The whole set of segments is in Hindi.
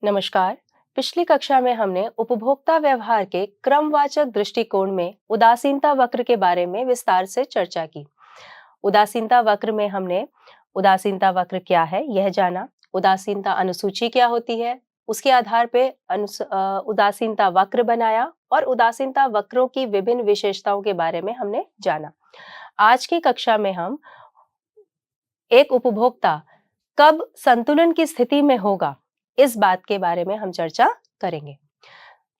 नमस्कार। पिछली कक्षा में हमने उपभोक्ता व्यवहार के क्रमवाचक दृष्टिकोण में उदासीनता वक्र के बारे में विस्तार से चर्चा की। उदासीनता वक्र में हमने उदासीनता वक्र क्या है यह जाना, उदासीनता अनुसूची क्या होती है उसके आधार पे उदासीनता वक्र बनाया और उदासीनता वक्रों की विभिन्न विशेषताओं के बारे में हमने जाना। आज की कक्षा में हम एक उपभोक्ता कब संतुलन की स्थिति में होगा इस बात के बारे में हम चर्चा करेंगे।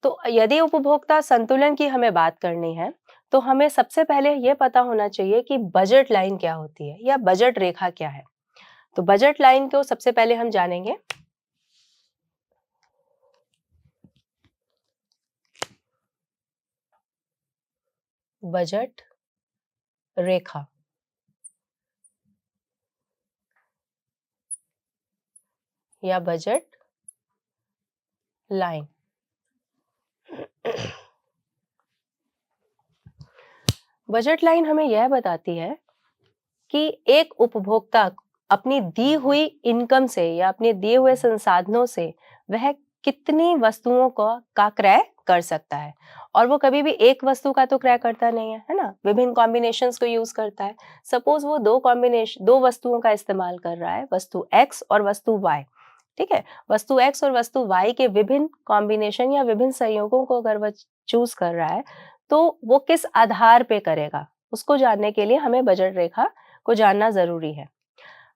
तो यदि उपभोक्ता संतुलन की हमें बात करनी है तो हमें सबसे पहले यह पता होना चाहिए कि बजट लाइन क्या होती है या बजट रेखा क्या है। तो बजट लाइन को सबसे पहले हम जानेंगे। बजट रेखा या बजट लाइन। बजट लाइन हमें यह बताती है कि एक उपभोक्ता अपनी दी हुई इनकम से या अपने दिए हुए संसाधनों से वह कितनी वस्तुओं का क्रय कर सकता है। और वो कभी भी एक वस्तु का तो क्रय करता नहीं है ना, विभिन्न कॉम्बिनेशंस को यूज करता है। सपोज वो दो वस्तुओं का इस्तेमाल कर रहा है, वस्तु X और वस्तु Y। ठीक है, वस्तु X और वस्तु Y के विभिन्न कॉम्बिनेशन या विभिन्न संयोगों को अगर वह चूज कर रहा है तो वो किस आधार पे करेगा, उसको जानने के लिए हमें बजट रेखा को जानना जरूरी है।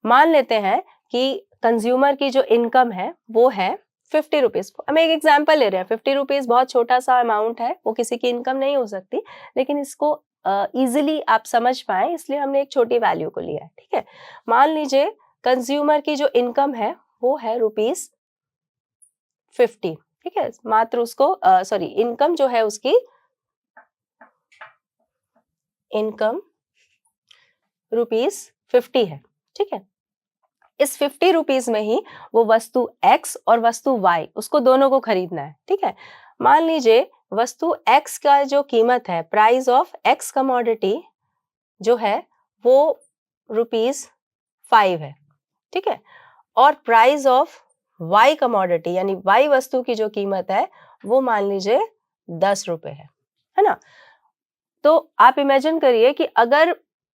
मान लेते हैं कि कंज्यूमर की जो इनकम है वो है 50 रुपीज। हम एक एग्जाम्पल ले रहे हैं, 50 रुपीज बहुत छोटा सा अमाउंट है, वो किसी की इनकम नहीं हो सकती, लेकिन इसको इजीली आप समझ पाए इसलिए हमने एक छोटी वैल्यू को लिया है। ठीक है, मान लीजिए कंज्यूमर की जो इनकम है वो है ₹50। ठीक है, मात्र उसको इनकम जो है उसकी इनकम ₹50 है। ठीक है, इस 50 रुपीज में ही वो वस्तु X और वस्तु Y उसको दोनों को खरीदना है। ठीक है, मान लीजिए वस्तु X का जो कीमत है, प्राइस ऑफ X कमोडिटी जो है वो ₹5 है। ठीक है, और प्राइस ऑफ Y कमोडिटी यानी Y वस्तु की जो कीमत है वो मान लीजिए ₹10 है ना। तो आप इमेजिन करिए कि अगर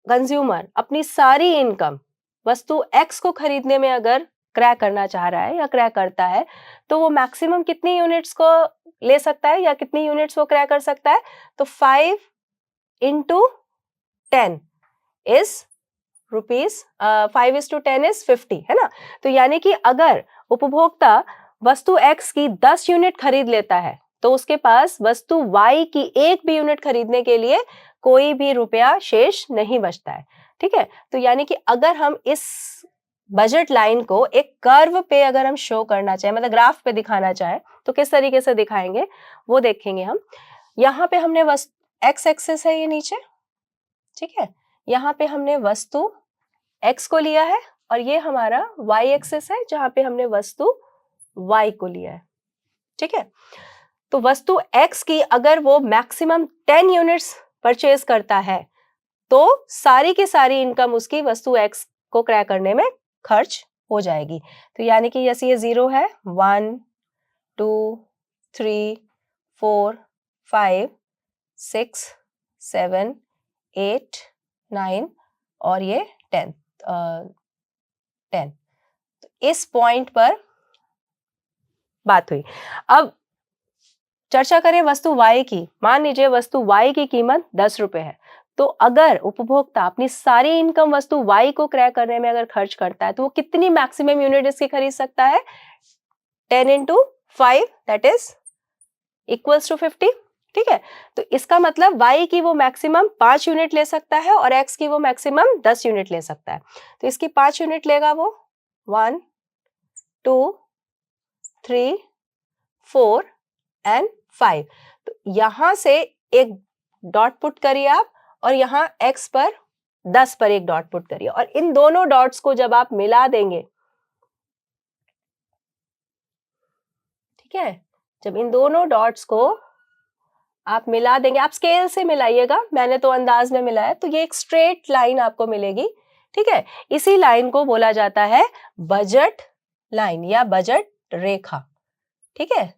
कंज्यूमर अपनी सारी इनकम वस्तु X को खरीदने में अगर क्रय करना चाह रहा है या क्रय करता है तो वो मैक्सिमम कितनी यूनिट्स को ले सकता है या कितनी यूनिट्स वो क्रय कर सकता है। तो 5 into 10 is रुपीज 5:10 is 50 है ना। तो यानी कि अगर उपभोक्ता वस्तु X की 10 यूनिट खरीद लेता है तो उसके पास वस्तु Y की एक भी यूनिट खरीदने के लिए कोई भी रुपया शेष नहीं बचता है। ठीक है, तो यानी कि अगर हम इस बजट लाइन को एक कर्व पे अगर हम शो करना चाहें, मतलब ग्राफ पे दिखाना चाहें, तो किस तरीके से दिखाएंगे वो देखेंगे हम। यहाँ पे हमने X एक्सिस है ये नीचे। ठीक है, यहाँ पे हमने वस्तु X को लिया है और ये हमारा Y एक्सिस है जहां पे हमने वस्तु Y को लिया है। ठीक है, तो वस्तु X की अगर वो मैक्सिमम 10 यूनिट्स परचेज करता है तो सारी की सारी इनकम उसकी वस्तु X को क्रय करने में खर्च हो जाएगी। तो यानी कि जैसे ये 0 है, 1 2 3 4 5 6 7 8 9 और ये 10। तो इस पॉइंट पर बात हुई। अब चर्चा करें वस्तु Y की। मान लीजिए वस्तु Y की कीमत ₹10 है, तो अगर उपभोक्ता अपनी सारी इनकम वस्तु Y को क्रय करने में अगर खर्च करता है तो वो कितनी मैक्सिमम यूनिट इसकी खरीद सकता है। 10 into 5 that is equals to 50। ठीक है, तो इसका मतलब Y की वो मैक्सिमम 5 यूनिट ले सकता है और X की वो मैक्सिमम 10 यूनिट ले सकता है। तो इसकी 5 यूनिट लेगा वो 1 2 3 4 एंड 5। तो यहां से एक डॉट पुट करिए आप और यहाँ X पर 10 पर एक डॉट पुट करिए और इन दोनों डॉट्स को जब आप मिला देंगे, ठीक है, जब इन दोनों डॉट्स को आप मिला देंगे, आप स्केल से मिलाइएगा, मैंने तो अंदाज में मिलाया, तो ये एक स्ट्रेट लाइन आपको मिलेगी। ठीक है, इसी लाइन को बोला जाता है बजट लाइन या बजट रेखा। ठीक है,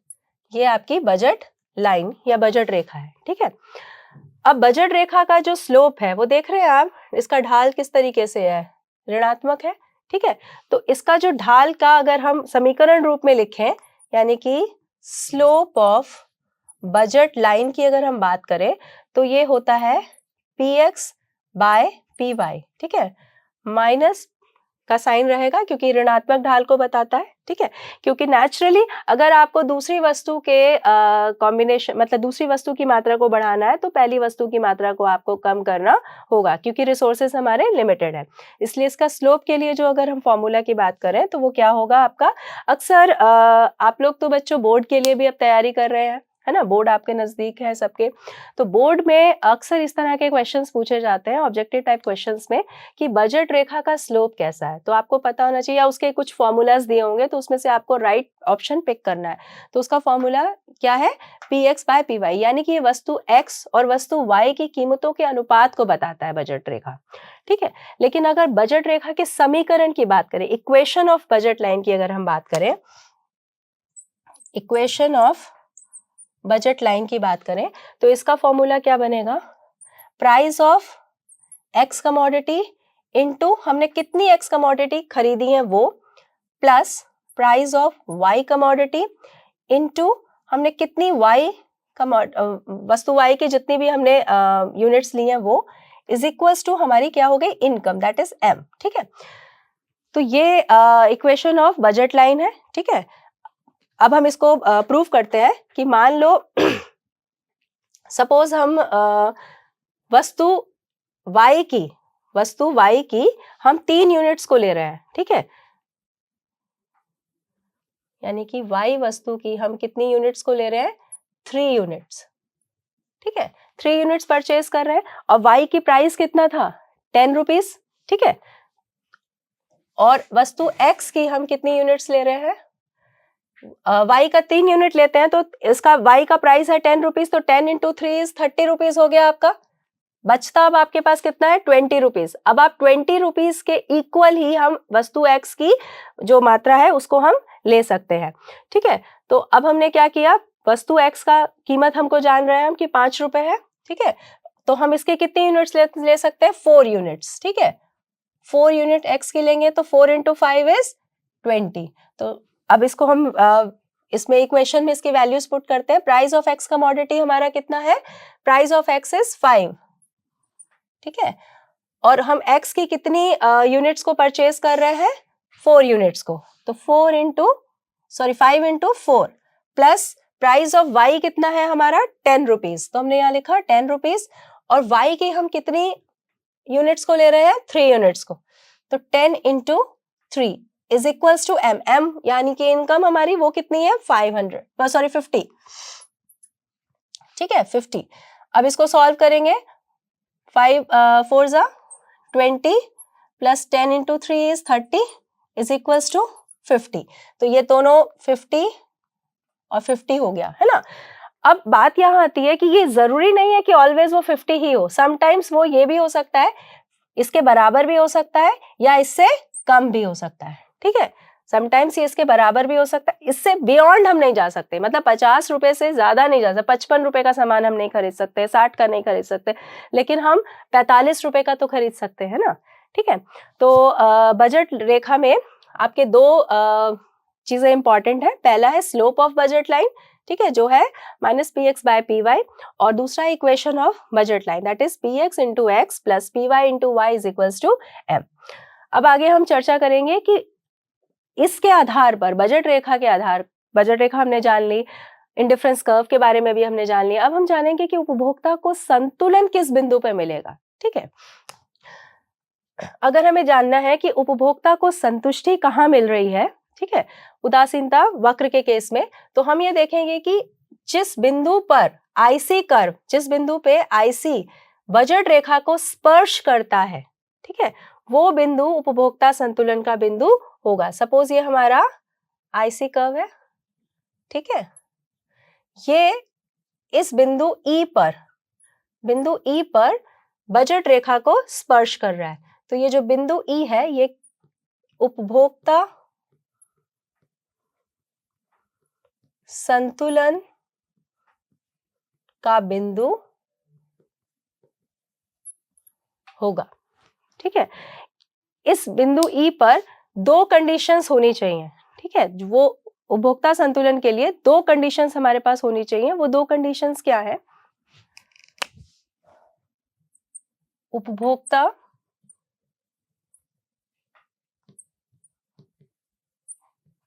ये आपकी बजट लाइन या बजट रेखा है। ठीक है, अब बजट रेखा का जो स्लोप है वो देख रहे हैं आप, इसका ढाल किस तरीके से है, ऋणात्मक है। ठीक है, तो इसका जो ढाल का अगर हम समीकरण रूप में लिखें, यानी कि स्लोप ऑफ बजट लाइन की अगर हम बात करें तो ये होता है px बाय py। ठीक है, माइनस का साइन रहेगा क्योंकि ऋणात्मक ढाल को बताता है। ठीक है, क्योंकि नेचुरली अगर आपको दूसरी वस्तु के कॉम्बिनेशन मतलब दूसरी वस्तु की मात्रा को बढ़ाना है तो पहली वस्तु की मात्रा को आपको कम करना होगा, क्योंकि रिसोर्सेस हमारे लिमिटेड है। इसलिए इसका स्लोप के लिए जो अगर हम फॉर्मूला की बात करें तो वो क्या होगा आपका, अक्सर आप लोग तो बच्चों बोर्ड के लिए भी अब तैयारी कर रहे हैं, है ना, बोर्ड आपके नजदीक है सबके, तो बोर्ड में अक्सर इस तरह के क्वेश्चंस पूछे जाते हैं ऑब्जेक्टिव टाइप क्वेश्चंस में कि बजट रेखा का स्लोप कैसा है। तो आपको पता होना चाहिए, या उसके कुछ फॉर्मूलाज दिए होंगे तो उसमें से आपको राइट ऑप्शन पिक करना है। तो उसका फॉर्मूला क्या है, px बाय py, यानी कि ये वस्तु x और वस्तु y की कीमतों के अनुपात को बताता है बजट रेखा। ठीक है, लेकिन अगर बजट रेखा के समीकरण की बात करें, इक्वेशन ऑफ बजट लाइन की अगर हम बात करें, इक्वेशन ऑफ बजट लाइन की बात करें तो इसका फॉर्मूला क्या बनेगा, price of X commodity into हमने कितनी एक्स कमोडिटी खरीदी है वो, plus price of Y commodity into हमने कितनी वाई वस्तु वाई की जितनी भी हमने यूनिट्स ली हैं वो, इज इक्वल्स टू हमारी क्या हो गई, इनकम, दैट इज एम। ठीक है, तो ये इक्वेशन ऑफ बजट लाइन है। ठीक है, अब हम इसको प्रूव करते हैं कि मान लो सपोज हम वस्तु y की हम 3 यूनिट्स को ले रहे हैं। ठीक है, यानी कि y वस्तु की हम कितनी यूनिट्स को ले रहे हैं, 3 यूनिट्स। ठीक है, 3 यूनिट्स परचेज कर रहे हैं और y की प्राइस कितना था, 10 रुपीज। ठीक है, और वस्तु x की हम कितनी यूनिट्स ले रहे हैं, y का 3 यूनिट लेते हैं तो इसका y का प्राइस है 10 रुपीज, तो 10 इंटू 3 इज 30 रुपीज हो गया आपका। बचता अब आपके पास कितना है, 20 रुपीज। अब आप 20 रुपीज के इक्वल ही हम वस्तु x की जो मात्रा है उसको हम ले सकते हैं। ठीक है, तो अब हमने क्या किया, वस्तु x का कीमत हमको जान रहे हैं हम कि 5 रुपए है। ठीक है, तो हम इसके कितने यूनिट्स ले सकते हैं, 4 यूनिट्स। ठीक है, 4 यूनिट x की लेंगे तो 4 इंटू 5 इज 20। तो अब इसको हम इसमें इक्वेशन में इसकी वैल्यूज पुट करते हैं। प्राइस ऑफ एक्स कमोडिटी हमारा कितना है, प्राइस ऑफ एक्स इज 5। ठीक है, और हम x की कितनी यूनिट्स को परचेज कर रहे हैं, 4 यूनिट्स को, तो 5 into 4 plus price of y कितना है हमारा 10 रुपीज, तो हमने यहाँ लिखा 10 रुपीज, और y की हम कितनी यूनिट्स को ले रहे हैं, 3 यूनिट्स को, तो 10 into 3 is equals to m यानी कि इनकम हमारी वो कितनी है, 50। ठीक है, 50। अब इसको सॉल्व करेंगे, 5 4 जा 20 plus 10 into 3 is 30 is equals to 50। तो ये दोनों 50 और 50 हो गया, है ना। अब बात यहाँ आती है कि ये जरूरी नहीं है कि ऑलवेज वो 50 ही हो, समटाइम्स वो ये भी हो सकता है, इसके बराबर भी हो सकता है या इससे कम भी हो सकता है। ठीक है, समटाइम्स ये इसके बराबर भी हो सकता है, इससे बियॉन्ड हम नहीं जा सकते, मतलब 50 रुपए से ज्यादा नहीं जा सकते, 55 रुपए का सामान हम नहीं खरीद सकते, 60 का नहीं खरीद सकते, लेकिन हम 45 रुपए का तो खरीद सकते हैं ना। ठीक है, तो बजट रेखा में आपके दो चीजें इंपॉर्टेंट है, पहला है स्लोप ऑफ बजट लाइन, ठीक है, जो है माइनस px बाय py, और दूसरा equation of budget line that is px into X plus py into Y is equals to m। अब आगे हम चर्चा करेंगे कि इसके आधार पर बजट रेखा हमने जान ली, इंडिफरेंस कर्व के बारे में भी हमने जान लिया। अब हम जानेंगे कि उपभोक्ता को संतुलन किस बिंदु पर मिलेगा। ठीक है, अगर हमें जानना है कि उपभोक्ता को संतुष्टि कहाँ मिल रही है, ठीक है, उदासीनता वक्र के केस में, तो हम ये देखेंगे कि जिस बिंदु पर आईसी कर्व, जिस बिंदु पे आईसी बजट रेखा को स्पर्श करता है, ठीक है, वो बिंदु उपभोक्ता संतुलन का बिंदु होगा। सपोज ये हमारा आईसी कर्व है, ठीक है, ये इस बिंदु ई पर बजट रेखा को स्पर्श कर रहा है, तो ये जो बिंदु ई है ये उपभोक्ता संतुलन का बिंदु होगा। ठीक है, इस बिंदु E पर दो कंडीशंस होनी चाहिए। ठीक है, वो उपभोक्ता संतुलन के लिए दो कंडीशंस हमारे पास होनी चाहिए। वो दो कंडीशंस क्या है? उपभोक्ता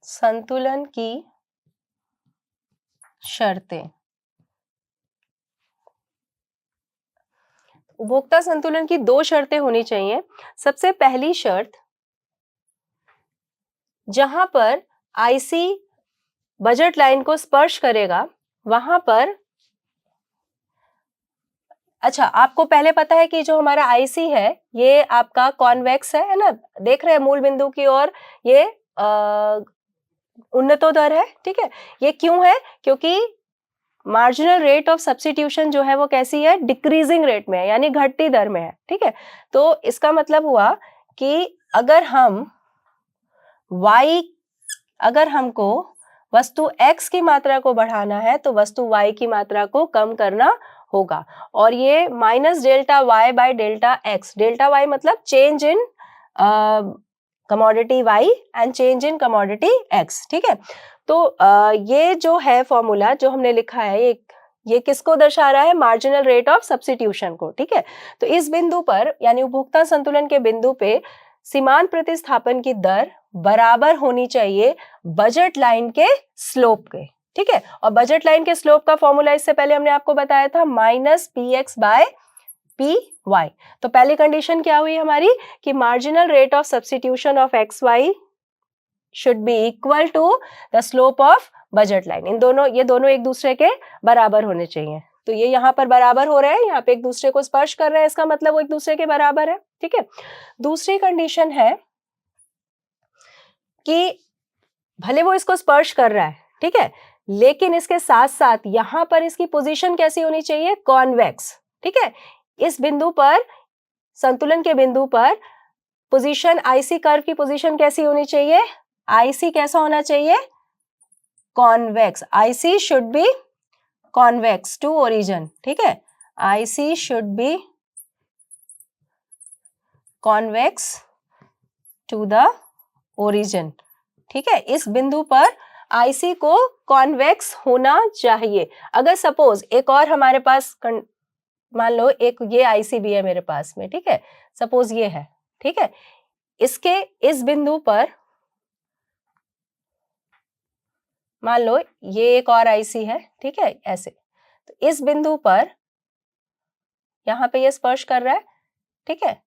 संतुलन की शर्तें। उपभोक्ता संतुलन की दो शर्तें होनी चाहिए। सबसे पहली शर्त, जहां पर आईसी बजट लाइन को स्पर्श करेगा वहां पर, अच्छा आपको पहले पता है कि जो हमारा आईसी है ये आपका कॉन्वेक्स है ना, देख रहे हैं मूल बिंदु की ओर, ये उन्नतोदर है। ठीक है, ये क्यों है? क्योंकि मार्जिनल रेट ऑफ सब्स्टिट्यूशन जो है वो कैसी है? डिक्रीजिंग रेट में है, यानी घटती दर में है। ठीक है, तो इसका मतलब हुआ कि अगर हमको वस्तु x की मात्रा को बढ़ाना है तो वस्तु y की मात्रा को कम करना होगा। और ये minus delta y by delta x, delta y मतलब change in commodity y and change in commodity x। ठीक है, तो ये जो है फॉर्मूला जो हमने लिखा है, ये किसको दर्शा रहा है? मार्जिनल रेट ऑफ सब्स्टिट्यूशन को। ठीक है, तो इस बिंदु पर यानी उपभोक्ता संतुलन के बिंदु पे सीमांत प्रतिस्थापन की दर बराबर होनी चाहिए बजट लाइन के स्लोप के। ठीक है, और बजट लाइन के स्लोप का फॉर्मूला इससे पहले हमने आपको बताया था minus P X by P Y. तो पहली कंडीशन क्या हुई हमारी कि marginal rate of substitution of X Y should be equal to the slope of budget line. ये दोनों एक दूसरे के बराबर होने चाहिए। तो ये यहाँ पर बराबर हो रहे हैं, यहाँ पे एक दूसरे को स्पर्श कर रहे हैं, इसका मतलब वो एक दूसरे के बराबर है। ठीक है, दूसरी कंडीशन है कि भले वो इसको स्पर्श कर रहा है, ठीक है, लेकिन इसके साथ साथ यहां पर इसकी पोजीशन कैसी होनी चाहिए? कॉन्वेक्स। ठीक है, इस बिंदु पर, संतुलन के बिंदु पर पोजीशन, आईसी कर्व की पोजीशन कैसी होनी चाहिए? आईसी कैसा होना चाहिए? Convex. IC should be convex to origin. ठीक है, IC should be convex to the origin. ठीक है, इस बिंदु पर आईसी को कॉन्वेक्स होना चाहिए। अगर सपोज एक और हमारे पास, मान लो एक ये आईसी भी है मेरे पास में, ठीक है, सपोज ये है, ठीक है, इसके इस बिंदु पर मान लो ये एक और आईसी है, ठीक है, ऐसे, तो इस बिंदु पर यहां पे ये स्पर्श कर रहा है। ठीक है,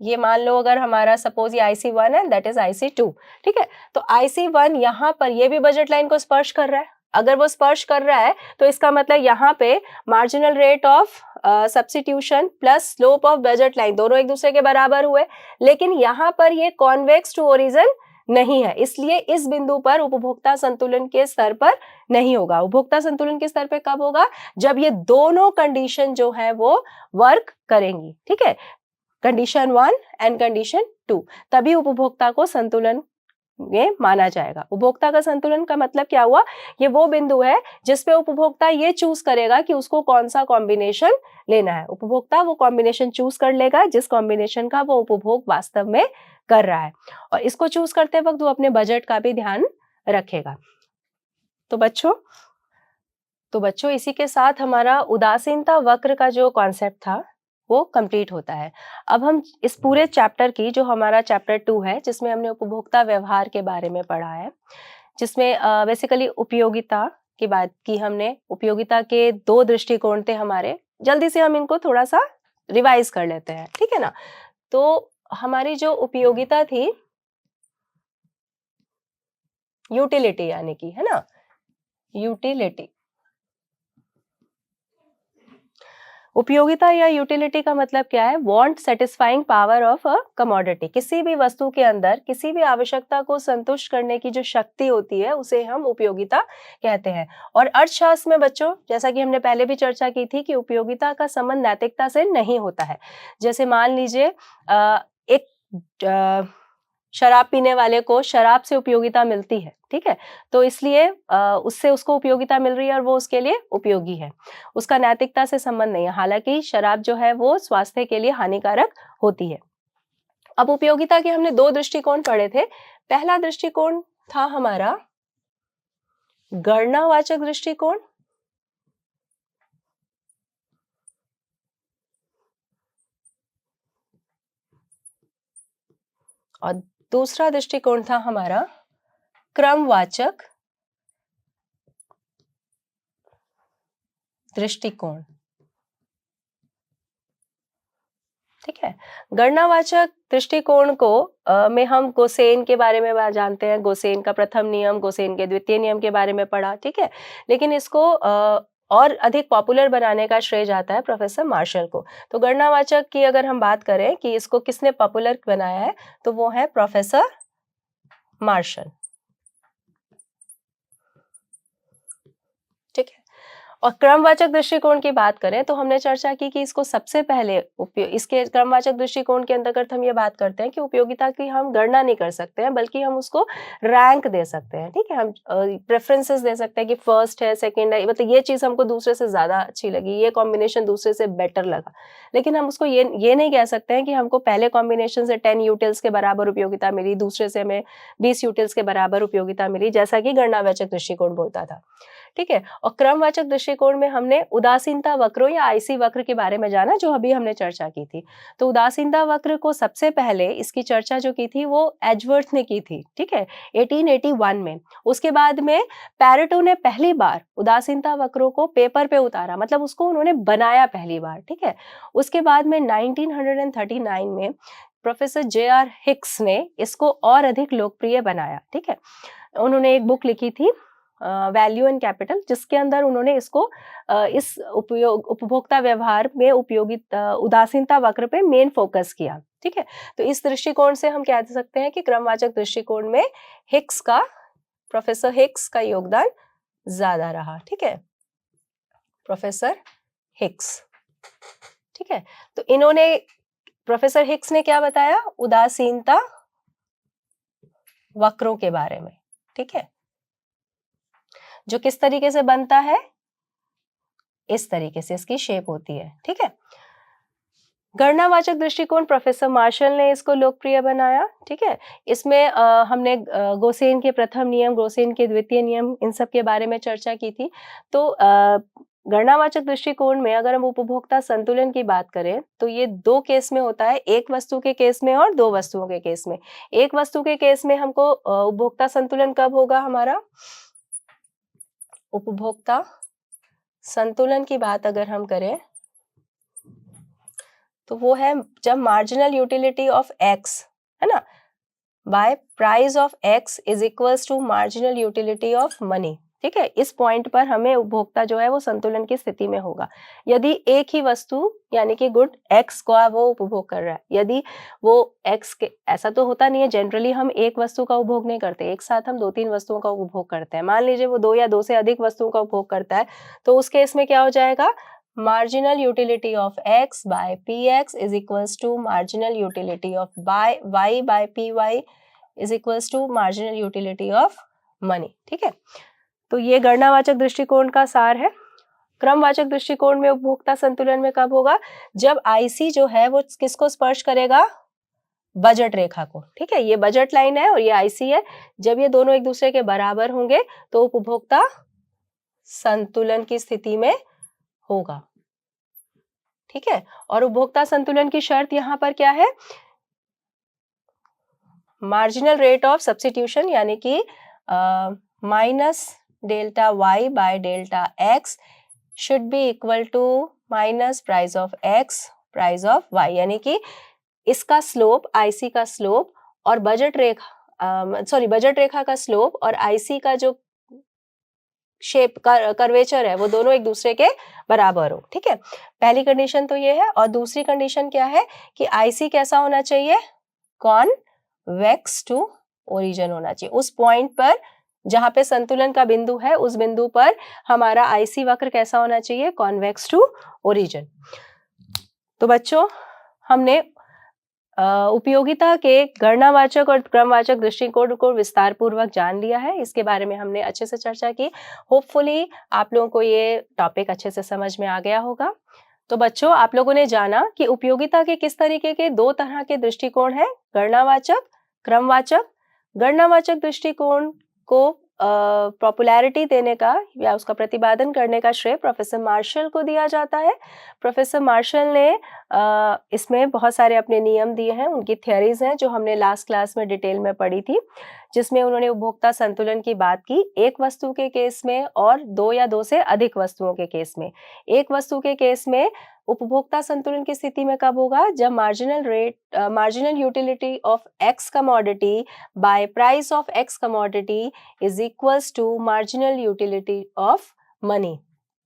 ये मान लो अगर हमारा सपोज ये IC1 है, दैट इज IC2। ठीक है, तो IC1 यहाँ पर ये भी बजट लाइन को स्पर्श कर रहा है। अगर वो स्पर्श कर रहा है तो इसका मतलब यहाँ पे marginal rate of substitution plus slope of budget line दोनों एक दूसरे के बराबर हुए, लेकिन यहाँ पर ये कॉन्वेक्स टू ओरिजिन नहीं है, इसलिए इस बिंदु पर उपभोक्ता संतुलन के स्तर पर नहीं होगा। उपभोक्ता संतुलन के स्तर पर कब होगा? जब ये दोनों कंडीशन जो है वो वर्क करेंगी। ठीक है, कंडीशन 1 एंड कंडीशन 2, तभी उपभोक्ता को संतुलन में माना जाएगा। उपभोक्ता का संतुलन का मतलब क्या हुआ? ये वो बिंदु है जिसपे उपभोक्ता ये चूज करेगा कि उसको कौन सा कॉम्बिनेशन लेना है। उपभोक्ता वो कॉम्बिनेशन चूज कर लेगा जिस कॉम्बिनेशन का वो उपभोग वास्तव में कर रहा है, और इसको चूज करते वक्त वो अपने बजट का भी ध्यान रखेगा। तो बच्चों इसी के साथ हमारा उदासीनता वक्र का जो कॉन्सेप्ट था वो कंप्लीट होता है। अब हम इस पूरे चैप्टर की, जो हमारा चैप्टर 2 है, जिसमें हमने उपभोक्ता व्यवहार के बारे में पढ़ा है, जिसमें बेसिकली उपयोगिता की बात की हमने। उपयोगिता के 2 दृष्टिकोण थे हमारे, जल्दी से हम इनको थोड़ा सा रिवाइज कर लेते हैं। ठीक है ना, तो हमारी जो उपयोगिता थी, यूटिलिटी यानी कि, है ना, यूटिलिटी, उपयोगिता या यूटिलिटी का मतलब क्या है? Want satisfying power of a commodity. किसी भी वस्तु के अंदर किसी भी आवश्यकता को संतुष्ट करने की जो शक्ति होती है उसे हम उपयोगिता कहते हैं। और अर्थशास्त्र में बच्चों, जैसा कि हमने पहले भी चर्चा की थी कि उपयोगिता का संबंध नैतिकता से नहीं होता है। जैसे मान लीजिए एक शराब पीने वाले को शराब से उपयोगिता मिलती है, ठीक है, तो इसलिए उससे उसको उपयोगिता मिल रही है और वो उसके लिए उपयोगी है, उसका नैतिकता से संबंध नहीं है। हालांकि शराब जो है वो स्वास्थ्य के लिए हानिकारक होती है। अब उपयोगिता के हमने दो दृष्टिकोण पढ़े थे। पहला दृष्टिकोण था हमारा गणनावाचक दृष्टिकोण, और दूसरा दृष्टिकोण था हमारा क्रमवाचक दृष्टिकोण, ठीक है। गणनावाचक दृष्टिकोण को में हम गोसेन के बारे में जानते हैं, गोसेन का प्रथम नियम, गोसेन के द्वितीय नियम के बारे में पढ़ा, ठीक है, लेकिन इसको और अधिक पॉपुलर बनाने का श्रेय जाता है प्रोफेसर मार्शल को। तो गणनावाचक की अगर हम बात करें कि इसको किसने पॉपुलर बनाया है, तो वो है प्रोफेसर मार्शल, ठीक है। और क्रमवाचक दृष्टिकोण की बात करें तो हमने चर्चा की कि इसको सबसे पहले इसके क्रमवाचक दृष्टिकोण के अंतर्गत हम ये बात करते हैं कि उपयोगिता की हम गणना नहीं कर सकते हैं, बल्कि हम उसको रैंक दे सकते हैं, ठीक है, हम प्रेफरेंसेस दे सकते हैं कि फर्स्ट है, सेकंड है, मतलब ये चीज हमको दूसरे से ज्यादा अच्छी लगी, ये कॉम्बिनेशन दूसरे से बेटर लगा, लेकिन हम उसको ये नहीं कह सकते हैं कि हमको पहले कॉम्बिनेशन से 10 यूटिल्स के बराबर उपयोगिता मिली, दूसरे से हमें 20 यूटिल्स के बराबर उपयोगिता मिली, जैसा कि गणनावाचक दृष्टिकोण बोलता था, ठीक है। और क्रमवाचक दृष्टिकोण में हमने उदासीनता वक्रों या आईसी वक्र के बारे में जाना, जो अभी हमने चर्चा की थी। तो उदासीनता वक्र को सबसे पहले इसकी चर्चा जो की थी वो एजवर्थ ने की थी, ठीक है, 1881 में। उसके बाद में पैरेटो ने पहली बार उदासीनता वक्रों को पेपर पे उतारा, मतलब उसको उन्होंने बनाया पहली बार, ठीक है। उसके बाद में 1939 में प्रोफेसर जे.आर. हिक्स ने इसको और अधिक लोकप्रिय बनाया, ठीक है। उन्होंने एक बुक लिखी थी वैल्यू एंड कैपिटल, जिसके अंदर उन्होंने इसको इस उपभोक्ता व्यवहार में उपयोगित उदासीनता वक्र पे मेन फोकस किया, ठीक है। तो इस दृष्टिकोण से हम कह सकते हैं कि क्रमवाचक दृष्टिकोण में प्रोफेसर हिक्स का योगदान ज्यादा रहा, ठीक है, प्रोफेसर हिक्स, ठीक है। तो प्रोफेसर हिक्स ने क्या बताया, उदासीनता वक्रों के बारे में, ठीक है, जो किस तरीके से बनता है, इस तरीके से इसकी शेप होती है, ठीक है। गणनावाचक दृष्टिकोण प्रोफेसर मार्शल ने इसको लोकप्रिय बनाया, ठीक है। इसमें हमने गोसेन के प्रथम नियम, गोसेन के द्वितीय नियम, इन सब के बारे में चर्चा की थी। तो गणनावाचक दृष्टिकोण में अगर हम उपभोक्ता संतुलन की बात करें तो ये दो केस में होता है, एक वस्तु के केस में और दो वस्तुओं के केस में। एक वस्तु के केस में हमको उपभोक्ता संतुलन कब होगा, हमारा उपभोक्ता संतुलन की बात अगर हम करें तो वो है जब मार्जिनल यूटिलिटी ऑफ एक्स, है ना, by price of X is equals to marginal utility of money, ठीक है। इस पॉइंट पर हमें उपभोक्ता जो है वो संतुलन की स्थिति में होगा, यदि एक ही वस्तु यानी कि गुड एक्स का वो उपभोग कर रहा है। यदि वो एक्स के, ऐसा तो होता नहीं है, जनरली हम एक वस्तु का उपभोग नहीं करते, एक साथ हम 2-3 वस्तुओं का उपभोग करते हैं। मान लीजिए वो 2 या 2 से अधिक वस्तुओं का उपभोग करता है, तो उस केस में क्या हो जाएगा, marginal utility of x by px is equals to marginal utility of y by py is equals to marginal utility of money, ठीक है। तो ये गणनावाचक दृष्टिकोण का सार है। क्रमवाचक दृष्टिकोण में उपभोक्ता संतुलन में कब होगा, जब आईसी जो है वो किसको स्पर्श करेगा, बजट रेखा को, ठीक है। ये बजट लाइन है और ये आईसी है, जब ये दोनों एक दूसरे के बराबर होंगे तो उपभोक्ता संतुलन की स्थिति में होगा, ठीक है। और उपभोक्ता संतुलन की शर्त यहां पर क्या है, मार्जिनल रेट ऑफ सब्स्टिट्यूशन यानी कि minus delta Y by delta X should be equal to minus price of X price of Y, यानी कि इसका स्लोप, आईसी का स्लोप और बजट रेखा का स्लोप और आईसी का जो शेप कर्वेचर है वो दोनों एक दूसरे के बराबर हो, ठीक है। पहली कंडीशन तो ये है। और दूसरी कंडीशन क्या है कि आईसी कैसा होना चाहिए, कॉन्वेक्स टू ओरिजिन होना चाहिए। उस पॉइंट पर जहां पे संतुलन का बिंदु है, उस बिंदु पर हमारा आईसी वक्र कैसा होना चाहिए, कॉन्वेक्स टू ओरिजिन। तो बच्चों, हमने उपयोगिता के गणनावाचक और क्रमवाचक दृष्टिकोण को विस्तार पूर्वक जान लिया है। इसके बारे में हमने अच्छे से चर्चा की। होपफुली आप लोगों को ये टॉपिक अच्छे से समझ में आ गया होगा। तो बच्चों, आप लोगों ने जाना कि उपयोगिता के किस तरीके के 2 तरह के दृष्टिकोण हैं, गणनावाचक, क्रमवाचक। गणनावाचक दृष्टिकोण को पॉपुलैरिटी देने का या उसका प्रतिपादन करने का श्रेय प्रोफेसर मार्शल को दिया जाता है। प्रोफेसर मार्शल ने इसमें बहुत सारे अपने नियम दिए हैं, उनकी थ्योरीज हैं जो हमने लास्ट क्लास में डिटेल में पढ़ी थी, जिसमें उन्होंने उपभोक्ता संतुलन की बात की एक वस्तु के केस में और 2 या 2 से अधिक वस्तुओं के केस में। एक वस्तु के केस में उपभोक्ता संतुलन की स्थिति में कब होगा, जब marginal utility of X commodity by price of X commodity is equals to marginal utility of money.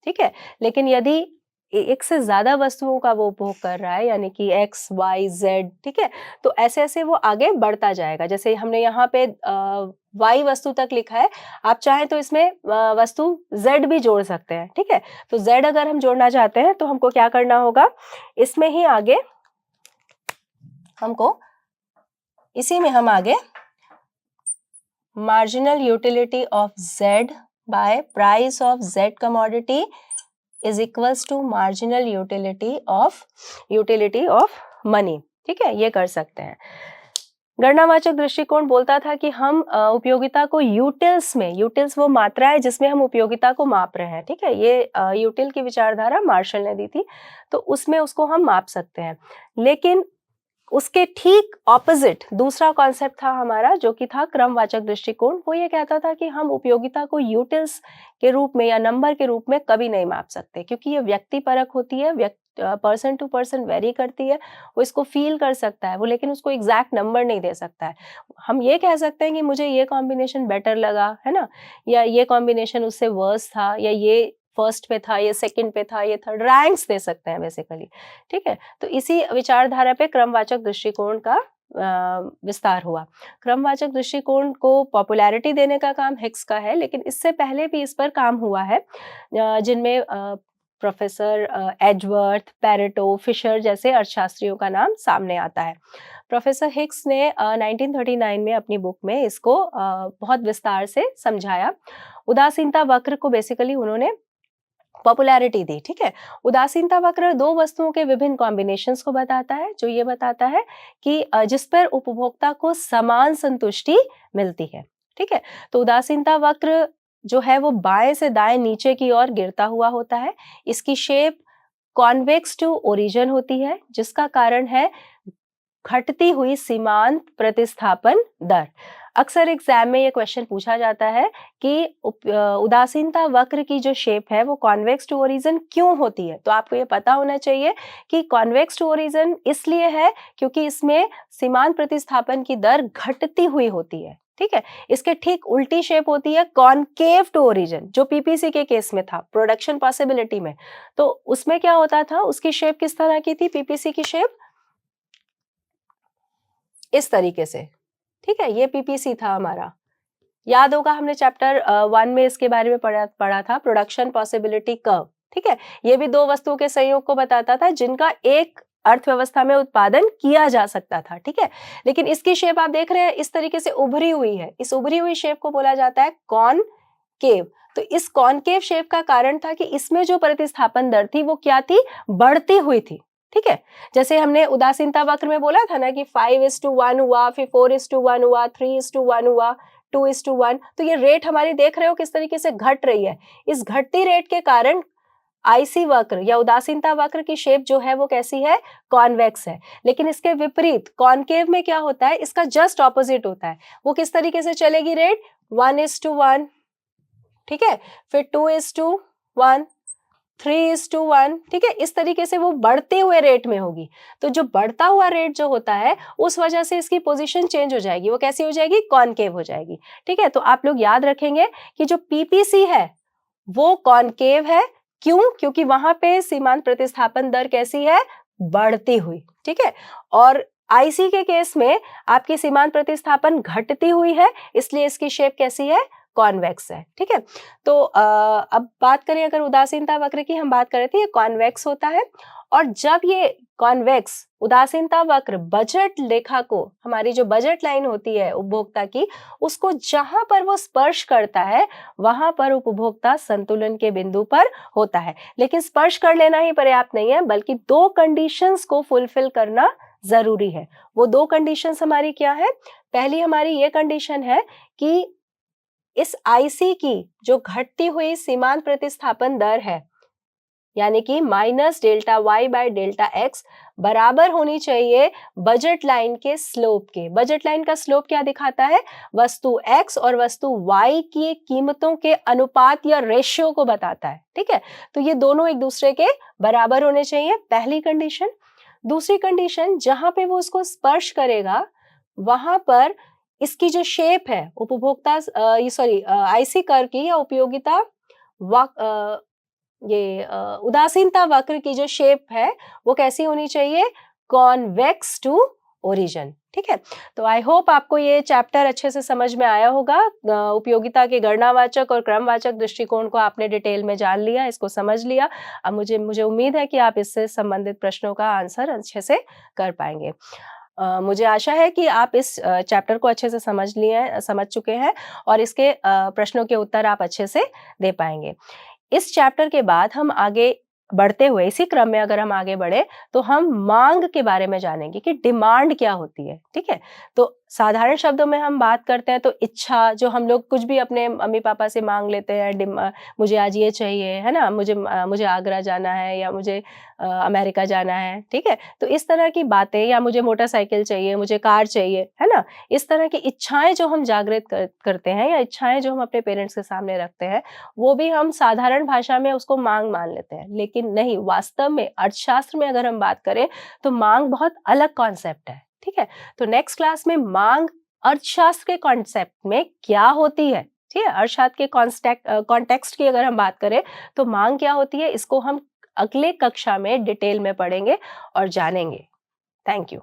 ठीक है, लेकिन यदि एक से ज्यादा वस्तुओं का वो उपभोग कर रहा है, यानी कि एक्स वाई जेड, ठीक है, तो ऐसे ऐसे वो आगे बढ़ता जाएगा। जैसे हमने यहाँ पे वाई वस्तु तक लिखा है, आप चाहें तो इसमें वस्तु जेड भी जोड़ सकते हैं। ठीक है, तो जेड अगर हम जोड़ना चाहते हैं तो हमको क्या करना होगा, इसमें ही आगे हमको इसी में हम आगे marginal utility of Z by price of Z commodity is equals to marginal utility of money. ठीक है, ये कर सकते हैं। गणनावाचक दृष्टिकोण बोलता था कि हम उपयोगिता को यूटिल्स में, यूटिल्स वो मात्रा है जिसमें हम उपयोगिता को माप रहे हैं। ठीक है, ये यूटिल की विचारधारा मार्शल ने दी थी, तो उसमें उसको हम माप सकते हैं। लेकिन उसके ठीक ऑपोजिट दूसरा कॉन्सेप्ट था हमारा, जो कि था क्रमवाचक दृष्टिकोण। वो ये कहता था कि हम उपयोगिता को यूटिल्स के रूप में या नंबर के रूप में कभी नहीं माप सकते, क्योंकि ये व्यक्तिपरक होती है, पर्सन टू पर्सन वेरी करती है। वो इसको फील कर सकता है वो, लेकिन उसको एग्जैक्ट नंबर नहीं दे सकता है। हम ये कह सकते हैं कि मुझे ये कॉम्बिनेशन बेटर लगा, है ना, या ये कॉम्बिनेशन उससे वर्स था, या ये फर्स्ट पे था, ये सेकंड पे था, ये थर्ड, रैंक्स दे सकते हैं बेसिकली। ठीक है, तो इसी विचारधारा पे क्रमवाचक दृष्टिकोण का विस्तार हुआ। क्रमवाचक दृष्टिकोण को पॉपुलैरिटी देने का काम हिक्स का है, लेकिन इससे पहले भी इस पर काम हुआ है, जिनमें प्रोफेसर एडवर्थ, पैरेटो, फिशर जैसे अर्थशास्त्रियों का नाम सामने आता है। प्रोफेसर हिक्स ने 1939 में अपनी बुक में इसको बहुत विस्तार से समझाया। उदासीनता वक्र को बेसिकली उन्होंने पॉपुलैरिटी दी। ठीक है, उदासीनता वक्र 2 वस्तुओं के विभिन्न कॉम्बिनेशंस को बताता है, जो ये बताता है कि जिस पर उपभोक्ता को समान संतुष्टि मिलती है। ठीक है, तो उदासीनता वक्र जो है वो बाएं से दाएं नीचे की ओर गिरता हुआ होता है। इसकी शेप कॉन्वेक्स टू ओरिजिन होती है, जिसका कारण है घटती हुई सीमांत प्रतिस्थापन दर। अक्सर एग्जाम में ये क्वेश्चन पूछा जाता है कि उदासीनता वक्र की जो शेप है वो कॉन्वेक्स टू ओरिजिन क्यों होती है। तो आपको ये पता होना चाहिए कि कॉन्वेक्स टू ओरिजिन इसलिए है क्योंकि इसमें सीमांत प्रतिस्थापन की दर घटती हुई होती है। ठीक है, इसके ठीक उल्टी शेप होती है कॉनकेव टू ओरिजिन, जो पीपीसी के केस में था, प्रोडक्शन पॉसिबिलिटी में। तो उसमें क्या होता था, उसकी शेप किस तरह की थी, पीपीसी की शेप इस तरीके से। ठीक है, ये पीपीसी था हमारा, याद होगा हमने चैप्टर 1 में इसके बारे में पढ़ा था, प्रोडक्शन पॉसिबिलिटी कर्व। ठीक है, ये भी 2 वस्तुओं के संयोग को बताता था जिनका एक अर्थव्यवस्था में उत्पादन किया जा सकता था। ठीक है, लेकिन इसकी शेप आप देख रहे हैं इस तरीके से उभरी हुई है। इस उभरी हुई शेप को बोला जाता है कॉनकेव। तो इस कॉनकेव शेप का कारण था कि इसमें जो प्रतिस्थापन दर थी वो क्या थी, बढ़ती हुई थी। ठीक है, जैसे हमने उदासीनता वक्र में बोला था ना कि 5:1 हुआ, फिर 4:1 हुआ, 3:1 हुआ, 2:1। तो ये रेट हमारी देख रहे हो किस तरीके से घट रही है। इस घटती रेट के कारण आईसी वक्र या उदासीनता वक्र की शेप जो है वो कैसी है, कॉन्वेक्स है। लेकिन इसके विपरीत कॉनकेव में क्या होता है, इसका जस्ट ऑपोजिट होता है। वो किस तरीके से चलेगी रेट, 1:1, ठीक है, फिर 2:1, 3:1। ठीक है, इस तरीके से वो बढ़ते हुए रेट में होगी। तो जो बढ़ता हुआ रेट जो होता है उस वजह से इसकी पोजीशन चेंज हो जाएगी, वो कैसी हो जाएगी, कॉनकेव हो जाएगी। ठीक है, तो आप लोग याद रखेंगे कि जो पीपीसी है वो कॉनकेव है। क्यों, क्योंकि वहां पे सीमांत प्रतिस्थापन दर कैसी है, बढ़ती हुई। ठीक है, और आईसी के केस में आपकी सीमांत प्रतिस्थापन घटती हुई है, इसलिए इसकी शेप कैसी है, कॉन्वेक्स है, ठीक है। तो अब बात करें अगर उदासीनता वक्र की, हम बात कर रहे थे ये कॉन्वेक्स होता है, और जब ये कॉन्वेक्स उदासीनता वक्र बजट रेखा को, हमारी जो बजट लाइन होती है उपभोक्ता की, उसको जहां पर वो स्पर्श करता है वहां पर उपभोक्ता संतुलन के बिंदु पर होता है। लेकिन स्पर्श कर लेना ही पर्याप्त नहीं है, बल्कि 2 कंडीशंस को फुलफिल करना जरूरी है। वो 2 कंडीशंस हमारी क्या है? पहली हमारी ये कंडीशन है कि इस आईसी की जो घटती हुई सीमांत प्रतिस्थापन दर है, यानी कि minus delta Y by delta X, बराबर होनी चाहिए बजट लाइन के स्लोप के। बजट लाइन का स्लोप क्या दिखाता है? वस्तु एक्स और वस्तु वाई की कीमतों के अनुपात या रेशियो को बताता है, ठीक है। तो ये दोनों एक दूसरे के बराबर होने चाहिए, पहली कंडीशन। दूसरी कंडीशन, जहां पे वो उसको स्पर्श करेगा वहां पर इसकी जो शेप है उपभोक्ता आईसी कर्व की या उपयोगिता उदासीनता वक्र की जो शेप है वो कैसी होनी चाहिए? कॉन्वेक्स टू ओरिजिन, ठीक है। तो आई होप आपको ये चैप्टर अच्छे से समझ में आया होगा। उपयोगिता के गणनावाचक और क्रमवाचक दृष्टिकोण को आपने डिटेल में जान लिया, इसको समझ लिया। अब मुझे उम्मीद है कि आप इससे संबंधित प्रश्नों का आंसर अच्छे से कर पाएंगे। मुझे आशा है कि आप इस चैप्टर को अच्छे से समझ चुके हैं और इसके प्रश्नों के उत्तर आप अच्छे से दे पाएंगे। इस चैप्टर के बाद हम आगे बढ़ते हुए, इसी क्रम में अगर हम आगे बढ़े तो हम मांग के बारे में जानेंगे कि डिमांड क्या होती है, ठीक है। तो साधारण शब्दों में हम बात करते हैं तो इच्छा, जो हम लोग कुछ भी अपने मम्मी पापा से मांग लेते हैं, मुझे आज ये चाहिए, है ना, मुझे आगरा जाना है या मुझे अमेरिका जाना है, ठीक है। तो इस तरह की बातें, या मुझे मोटरसाइकिल चाहिए, मुझे कार चाहिए, है ना, इस तरह की इच्छाएं जो हम जागृत करते हैं या इच्छाएं जो हम अपने पेरेंट्स के सामने रखते हैं, वो भी हम साधारण भाषा में उसको मांग मान लेते हैं। लेकिन नहीं, वास्तव में अर्थशास्त्र में अगर हम बात करें तो मांग बहुत अलग कॉन्सेप्ट है, ठीक है। तो नेक्स्ट क्लास में मांग अर्थशास्त्र के कॉन्सेप्ट में क्या होती है, ठीक है, अर्थशास्त्र के कॉन्टेक्स्ट की अगर हम बात करें तो मांग क्या होती है, इसको हम अगले कक्षा में डिटेल में पढ़ेंगे और जानेंगे। Thank you.